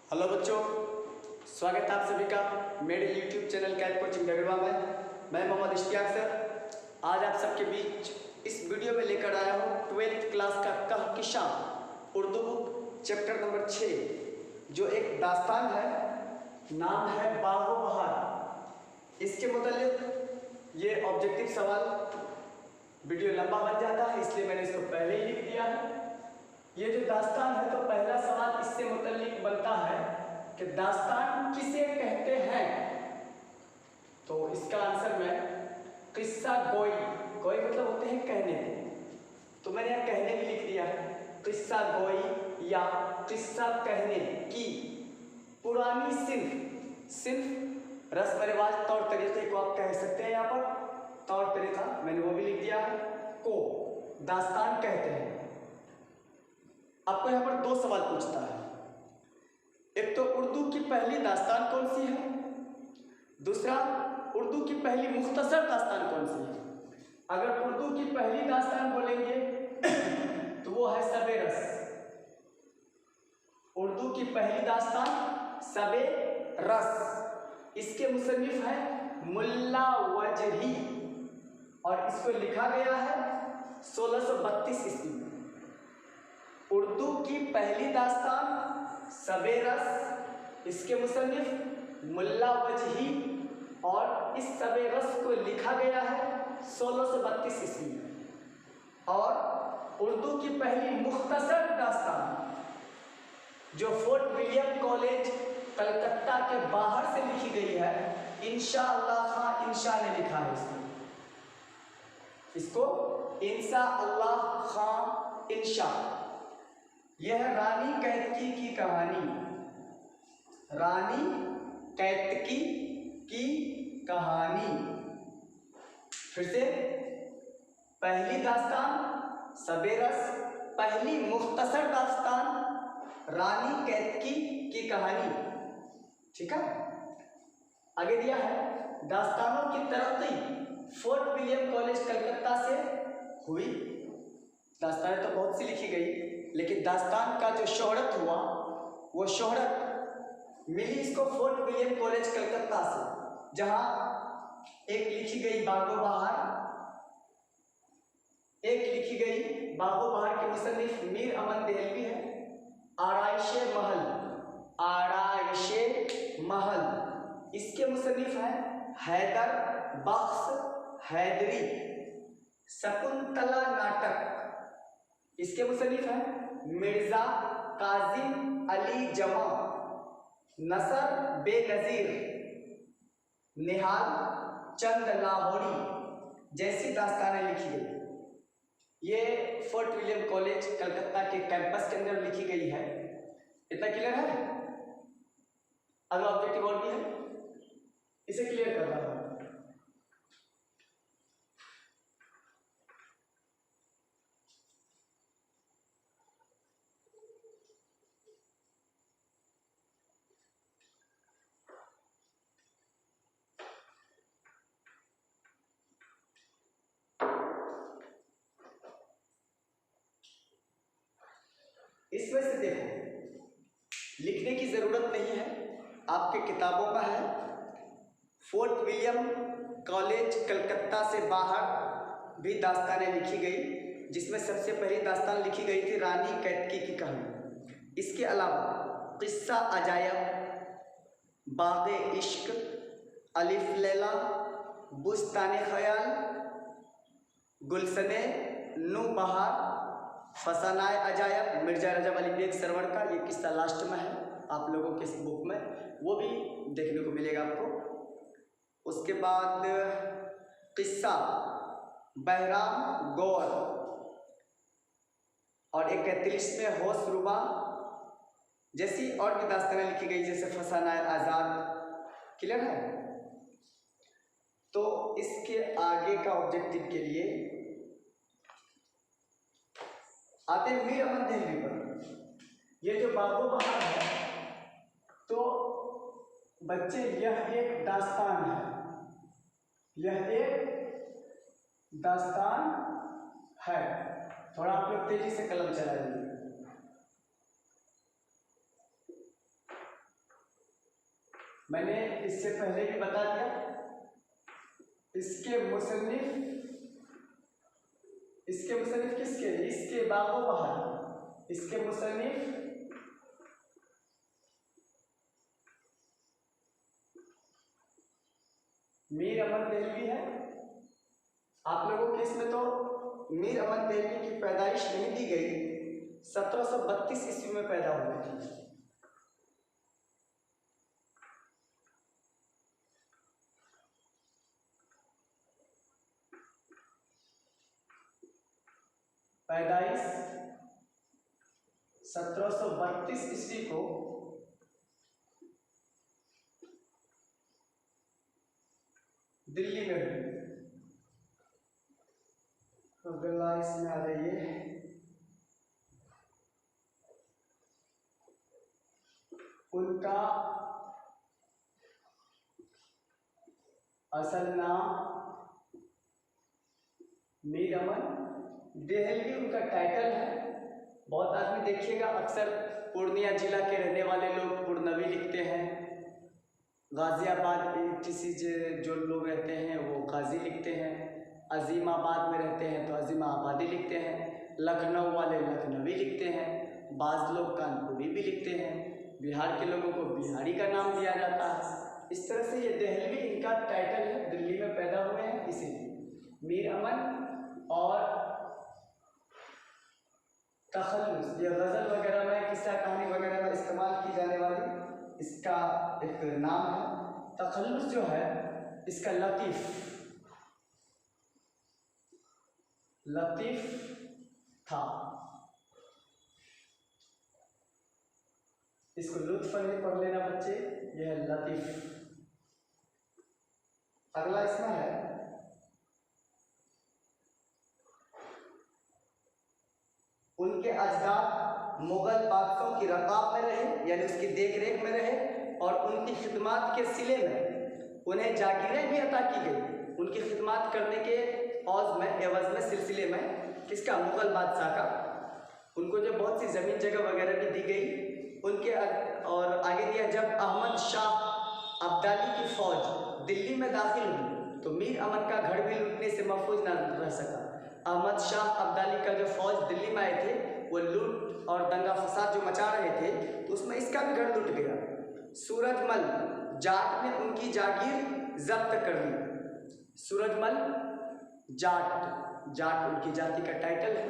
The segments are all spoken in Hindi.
हेलो बच्चों, स्वागत है आप सभी का मेरे YouTube channel CAT coaching Dagarwa में। मैं मोहम्मद इश्तियाक सर आज आप सबके बीच इस वीडियो में लेकर आया हूँ 12th क्लास का Kahkashan Urdu book chapter number 6 जो एक दास्तान है, नाम है बागो बहार। इसके मुतालिक ये ऑब्जेक्टिव सवाल वीडियो लंबा बन जाता है, इसलिए मैंने इसको पहले ही लिख दिया है। ये जो दास्तान है तो पहला सवाल इससे मुताल्लिक बनता है कि दास्तान किसे कहते हैं। तो इसका आंसर मैं किस्सा गोई, गोई मतलब होते हैं कहने, तो मैंने यहाँ कहने भी लिख दिया है। किस्सा गोई या किस्सा कहने की पुरानी सिर्फ रस्म रिवाज तौर तरीके को आप कह सकते हैं। यहाँ पर तौर तरीका मैंने वो भी लिख दिया है, को दास्तान कहते हैं। आपको यहाँ पर दो सवाल पूछता है, एक तो उर्दू की पहली दास्तान कौन सी है, दूसरा उर्दू की पहली मुख्तसर दास्तान कौन सी है। अगर उर्दू की पहली दास्तान बोलेंगे तो वो है सबे रस। उर्दू की पहली दास्तान सबे रस, इसके मुसन्निफ है मुल्ला वजही और इसको लिखा गया है 1632 ईस्वी में। उर्दू की पहली दास्तान सबे रस, इसके मुसन्निफ मुल्ला वजही और इस सबे रस को लिखा गया है 1632 ईस्वी में। और उर्दू की पहली मुख्तसर दास्तान जो फोर्ट विलियम कॉलेज कलकत्ता के बाहर से लिखी गई है, इंशाअल्लाह खां इंशा ने लिखा है इसको इंशाअल्लाह खां इंशा। यह रानी कैतकी की कहानी, रानी कैतकी की कहानी। फिर से पहली दास्तान सबे रस, पहली मुख्तसर दास्तान रानी कैतकी की कहानी। ठीक है, आगे दिया है दास्तानों की तरक्की फोर्ट विलियम कॉलेज कलकत्ता से हुई। दास्तानें तो बहुत सी लिखी गई, लेकिन दास्तान का जो शोहरत हुआ वो शोहरत मिली इसको फोर्ट विलियम कॉलेज कलकत्ता से, जहां एक लिखी गई बागो बहार, एक लिखी गई बागो बहार के मुसन्निफ मीर अमन देहलवी है। आराइशे महल, आराइशे महल, इसके मुसन्निफ है हैदर बख्श हैदरी। शकुंतला नाटक, इसके मुसन्निफ है मिर्जा काजिम अली जमा। नसर बेनजीर, निहाल चंद लाहौरी जैसी दास्तानें लिखी गई। ये फोर्ट विलियम कॉलेज कलकत्ता के कैंपस के अंदर लिखी गई है। इतना क्लियर है? अगला ऑब्जेक्टिव और भी है, इसे क्लियर कर रहा हूं। इसमें से देखो, लिखने की जरूरत नहीं है, आपके किताबों का है। फोर्ट विलियम कॉलेज कलकत्ता से बाहर भी दास्तानें लिखी गई, जिसमें सबसे पहली दास्तान लिखी गई थी रानी कैतकी की कहानी। इसके अलावा किस्सा अजायब, बाग़े इश्क, अलिफ लैला, बुस्ताने ख्याल, गुलशने नू बहार, फसानाए अजायब मिर्जा रजब अली बेग सरवर का, ये किस्सा लास्ट में है आप लोगों के इस बुक में, वो भी देखने को मिलेगा आपको। उसके बाद किस्सा बहराम गौर और एक 31 में होश रुबा जैसी और भी दास्तानें लिखी गई, जैसे फसानाए आज़ाद। क्लियर है? तो इसके आगे का ऑब्जेक्टिव के लिए आते हैं मीर अमन देहलवी पर। ये जो बागो बहार है, तो बच्चे यह एक दास्तान है, यह एक दास्तान है। थोड़ा आप लोग तेजी से कलम चलाइए। मैंने इससे पहले भी बता दिया। इसके मुसन्निफ किसके? इसके बाबू बहादुर। इसके मुसन्निफ मीर अहमद देहलवी है। आप लोगों के इसमें तो मीर अहमद देहलवी की पैदाइश नहीं दी गई, 1732 ईस्वी में पैदा हुए थे। पैदाइश 1732 ईस्वी को दिल्ली में हुई। तो गला इसमें आ जाइए। उनका असल नाम मीर अहमद देहलवी उनका टाइटल है। बहुत आदमी देखिएगा अक्सर पूर्णिया जिला के रहने वाले लोग पुरनवी लिखते हैं, गाज़ियाबाद किसी जो लोग रहते हैं वो गाज़ी लिखते हैं, अजीमाबाद में रहते हैं तो अजीमाबादी लिखते हैं, लखनऊ वाले लखनवी लिखते हैं, बाज़ लोग कानपुरी भी लिखते हैं, बिहार के लोगों को बिहारी का नाम दिया जाता है। इस तरह से ये देहलवी इनका टाइटल है, दिल्ली में पैदा हुए हैं इसीलिए। मीर अमन और तखल्लुस, ये गज़ल वगैरह में, किस्सा कहानी वगैरह में इस्तेमाल की जाने वाली इसका एक नाम है। तखल्लुस जो है इसका लतीफ़ था। इसको लुत्फ़ में पढ़ लेना बच्चे, यह है लतीफ़। अगला इसमें है उनके अजदाद मुगल बादशाहों की रकाब में रहे, यानी उसकी देख रेख में रहे, और उनकी खिदमत के सिले में उन्हें जागीरें भी अता की गई। उनकी खिदमत करने के एवज़ में सिलसिले में किसका? मुगल बादशाह का। उनको जो बहुत सी ज़मीन जगह वगैरह भी दी गई उनके। और आगे दिया, जब अहमद शाह अब्दाली की फ़ौज दिल्ली में दाखिल हुई तो मीर अमन का घर भी लूटने से महफूज न रह सका। अहमद शाह अब्दाली का जो फ़ौज दिल्ली में आए थे वो लूट और दंगा फसाद जो मचा रहे थे तो उसमें इसका भी घर लूट गया। सूरजमल जाट ने उनकी जागीर जब्त कर ली। सूरजमल जाट उनकी जाति का टाइटल है।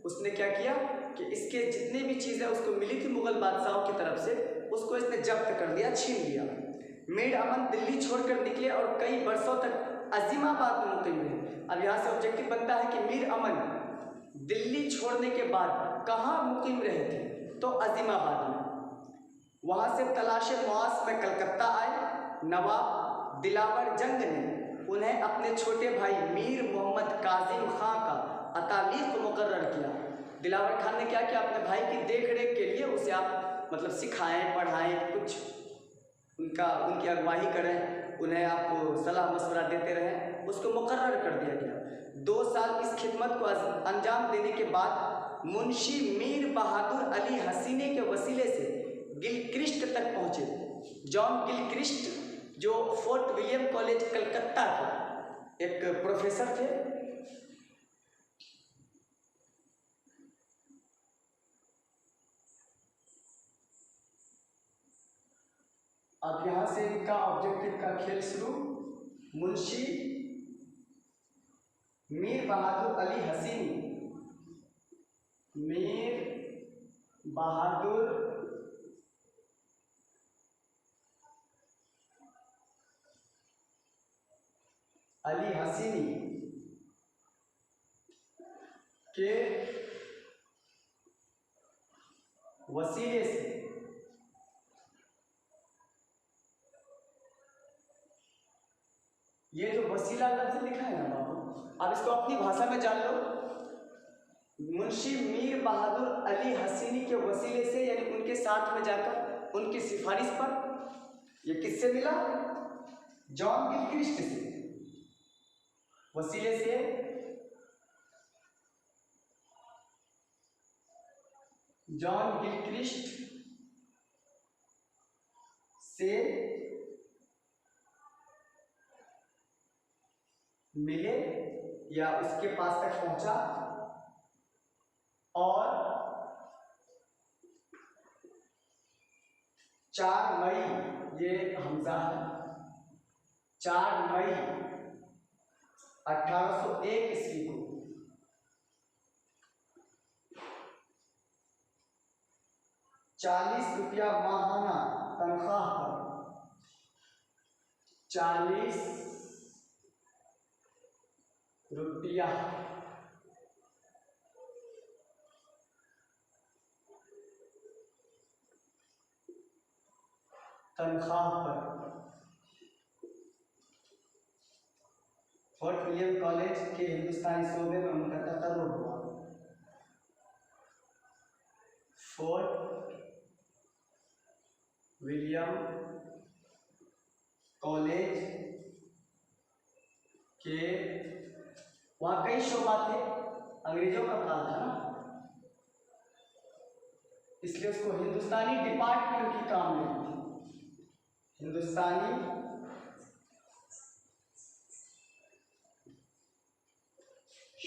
उसने क्या किया कि इसके जितने भी चीज़ें उसको मिली थी मुगल बादशाहों की तरफ से, उसको इसने जब्त कर लिया, छीन लिया। मीर अमन दिल्ली छोड़कर निकले और कई बरसों तक अजीमाबाद में मुकीम रहे। अब यहाँ से ऑब्जेक्टिव बनता है कि मीर अमन दिल्ली छोड़ने के बाद कहाँ मुकीम रहे थे? तो अजीमाबाद में। वहाँ से तलाश मुआस में कलकत्ता आए। नवाब दिलावर जंग ने उन्हें अपने छोटे भाई मीर मोहम्मद काजिम खां का अतालीफ मुकर्रर किया। दिलावर खान ने क्या किया? अपने भाई की देख रेख के लिए उसे आप मतलब सिखाएं, पढ़ाएं, कुछ उनकी अगुवाही करें, उन्हें आप सलाह मशवरा देते रहें, उसको मुकर्रर कर दिया गया। 2 साल इस खिदमत को अंजाम देने के बाद मुंशी मीर बहादुर अली हसीनी के वसीले से गिलक्रिस्ट तक पहुँचे। जॉन गिलक्रिस्ट जो फोर्ट विलियम कॉलेज कलकत्ता के एक प्रोफेसर थे। अब यहाँ से इनका ऑब्जेक्टिव का खेल शुरू। मुंशी मीर बहादुर अली हसीनी, मीर बहादुर अली हसीनी के वसीले से ये जो वसीला लफ्ज़ लिखा है ना बाबू, अब इसको अपनी भाषा में जान लो। मुंशी मीर बहादुर अली हसीनी के वसीले से, यानी उनके साथ में जाकर उनकी सिफारिश पर। ये किससे मिला? जॉन गिलक्रिस्ट से। वसीले से जॉन गिलक्रिस्ट से मिले या उसके पास तक पहुंचा, और 4 मई, ये हमजा है, 4 मई 1801 ईस्वी को 40 रुपया माहाना तनख्वाह पर 40 रुपया तनख्वाह पर फोर्ट विलियम कॉलेज के हिंदुस्तानी शोबे में उनका तकर्रुर हुआ। फोर्ट विलियम कॉलेज के, वहाँ कई शोबा थे, अंग्रेजों का काल था ना, इसलिए उसको हिंदुस्तानी डिपार्टमेंट की काम नहीं थी। हिंदुस्तानी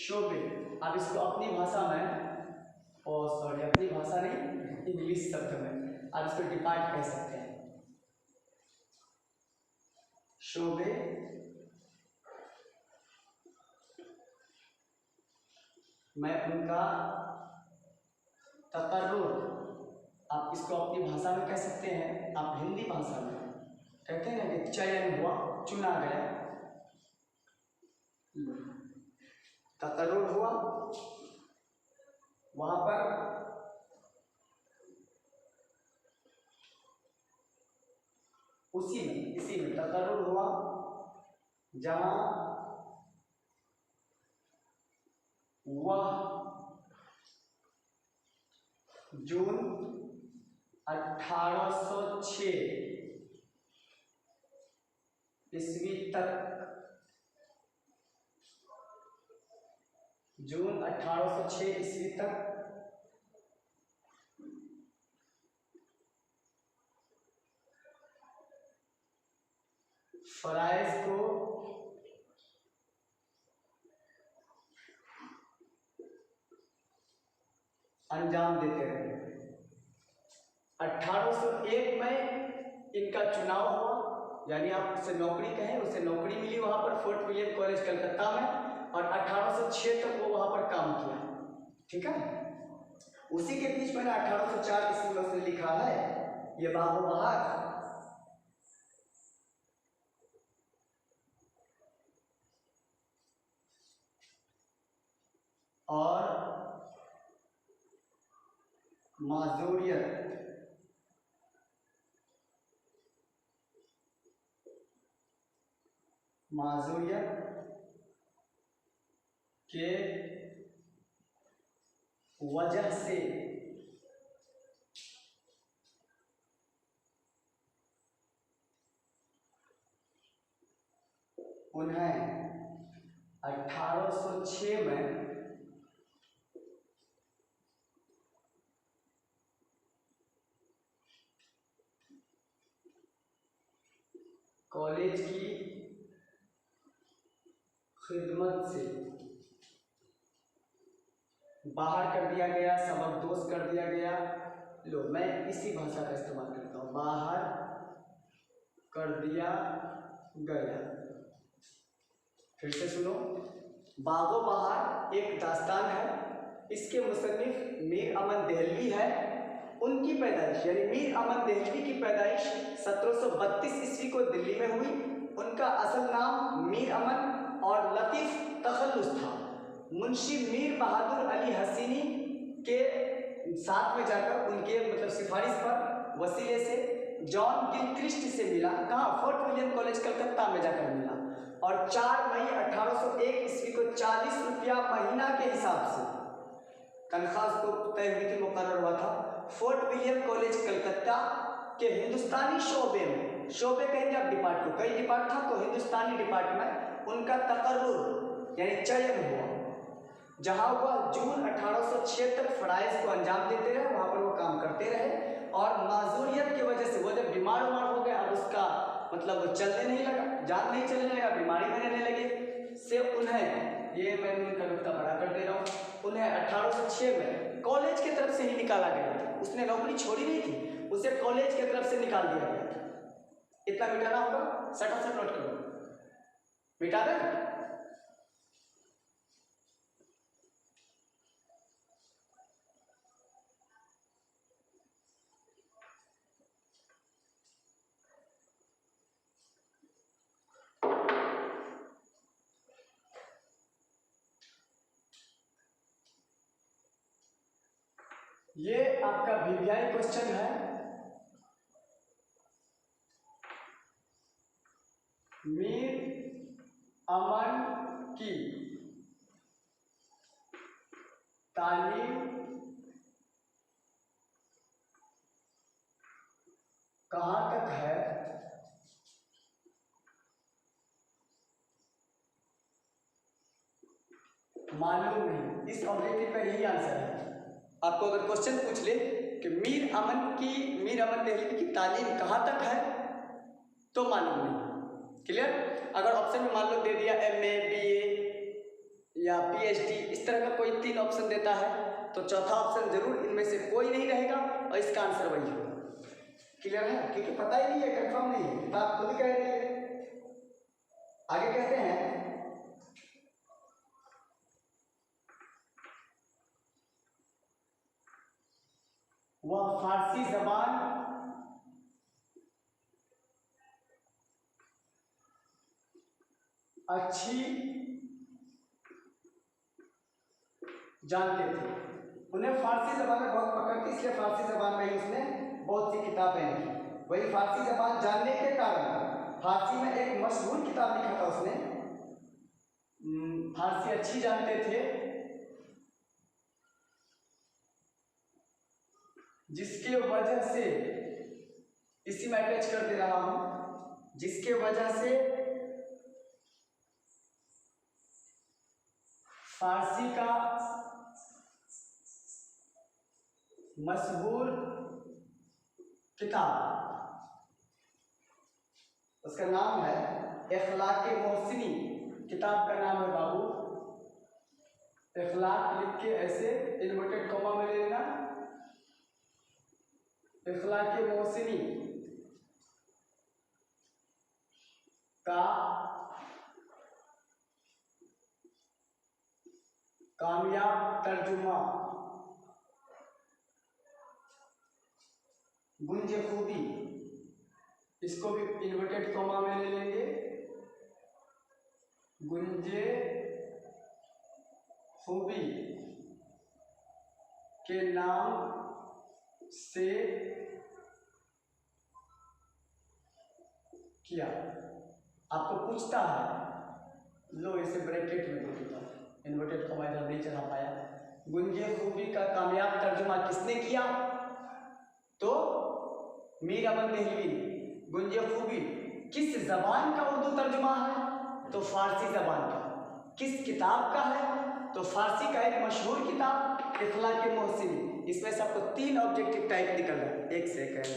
शोबे, अब इसको अपनी भाषा में, सॉरी अपनी भाषा नहीं, इंग्लिश शब्द में आप इसको डिपार्ट कह सकते हैं। शोबे में उनका तकर्रुर, आप इसको अपनी भाषा में कह सकते हैं, आप हिंदी भाषा में कहते हैं ना कि चयन हुआ, चुना गया, तकर्रुर हुआ। वहां पर इसी में तकर्रुर हुआ जहां वह जून 1806 ईस्वी तक, जून 1806 ईस्वी तक फराइज को अंजाम देते रहे। 1801 में इनका चुनाव हुआ, यानी आप उसे नौकरी कहें, उसे नौकरी मिली वहां पर फोर्ट विलियम कॉलेज कलकत्ता में, और 1806 तक वो वहां पर काम किया। ठीक है, उसी के बीच में 1804 ईस्वी में उसने लिखा है ये बाबो बहार, और माजूरियत के वजह से उन्हें 1806 में कॉलेज की खिदमत से बाहर कर दिया गया, सबकदोश कर दिया गया। लो, मैं इसी भाषा का इस्तेमाल करता हूँ, बाहर कर दिया गया। फिर से सुनो, बागो बहार एक दास्तान है, इसके मुसन्निफ मीर अमन देहलवी है। उनकी पैदाइश यानी मीर अमन देहलवी की पैदाइश 1732 ईस्वी को दिल्ली में हुई। उनका असल नाम मीर अमन और लतीफ़ तखल्लुस था। मुंशी मीर बहादुर अली हसीनी के साथ में जाकर उनके मतलब सिफारिश पर वसीले से जॉन गिलक्रिस्ट से मिला। कहाँ? फोर्ट विलियम कॉलेज कलकत्ता में जाकर मिला, और 4 मई 1801 ईस्वी को 40 रुपया महीना के हिसाब से तनख्वाह को तय हुई थी, मुकर्रर हुआ था। फोर्ट विलियम कॉलेज कलकत्ता के हिंदुस्तानी शोबे में, शोबे कहेंगे आप डिपार्ट को, कई डिपार्ट था तो हिंदुस्तानी डिपार्टमेंट, उनका तकर्रुर यानी चयन हुआ, जहां वह जून 1806 तक फराइज को अंजाम देते रहे, वहां पर वो काम करते रहे। और माजूरियत की वजह से वो जब बीमार हो गया, अब उसका मतलब चलने नहीं लगा, जान नहीं चलने लगा, बीमारी में रहने लगे, से उन्हें, ये मैं उनका नुक्ता बड़ा कर दे रहा हूँ, उन्हें 1806 में कॉलेज की तरफ से ही निकाला गया था। उसने नौकरी छोड़ी नहीं थी, उसे कॉलेज की तरफ से निकाल दिया गया था। इतना मिटाना होगा, सटासट नोट करो, मिटा दें। ये आपका वीवीआई क्वेश्चन है। मीर अमन की तालीम कहाँ तक है? मालूम नहीं। इस ऑब्जेक्टिव का यही आंसर है। आपको अगर क्वेश्चन पूछ ले कि मीर अमन दहलवी की तालीम कहाँ तक है, तो मालूम नहीं। क्लियर? अगर ऑप्शन में मान लो दे दिया MA, BA या PhD, इस तरह का कोई 3 ऑप्शन देता है, तो चौथा ऑप्शन जरूर इनमें से कोई नहीं रहेगा और इसका आंसर वही होगा। क्लियर है? क्योंकि पता ही नहीं है, कंफर्म नहीं है, बात खुद ही कह रही है। आगे कहते हैं, वह फारसी जबान अच्छी जानते थे। उन्हें फारसी जबान में बहुत पकड़ थी, इसलिए फारसी जबान में ही उसने बहुत सी किताबें लिखी। वही फारसी जबान जानने के कारण फारसी में एक मशहूर किताब लिखा था उसने। फारसी अच्छी जानते थे, जिसके वजह से, इसी में अटैच कर दे रहा हूं, जिसके वजह से फारसी का मशहूर किताब, उसका नाम है इखलाक मोहसिनी। किताब का नाम है बाबू, इखलाक लिख के ऐसे इन्वर्टेड कॉमा में ले लेना, इखलाक मोहसिनी का कामयाब तर्जुमा, गुंजे खूबी, इसको भी इन्वर्टेड कॉमा में ले लेंगे, गुंजे खूबी के नाम से किया। आपको पूछता है, लो इसे ब्रैकेट में दे देता हूं, इन्वर्टेड कॉमा इधर नहीं चला पाया। गुंजे खूबी का कामयाब तर्जुमा किसने किया? तो मीर अमन दहलवी ने। गुंजे खूबी किस जबान का उर्दू तर्जुमा है? तो फारसी जबान का। किस किताब का है? तो फारसी का एक मशहूर किताब इखलाक मोहसिनी। इसमें से आपको 3 ऑब्जेक्टिव टाइप निकल रहा है। एक सेकंड,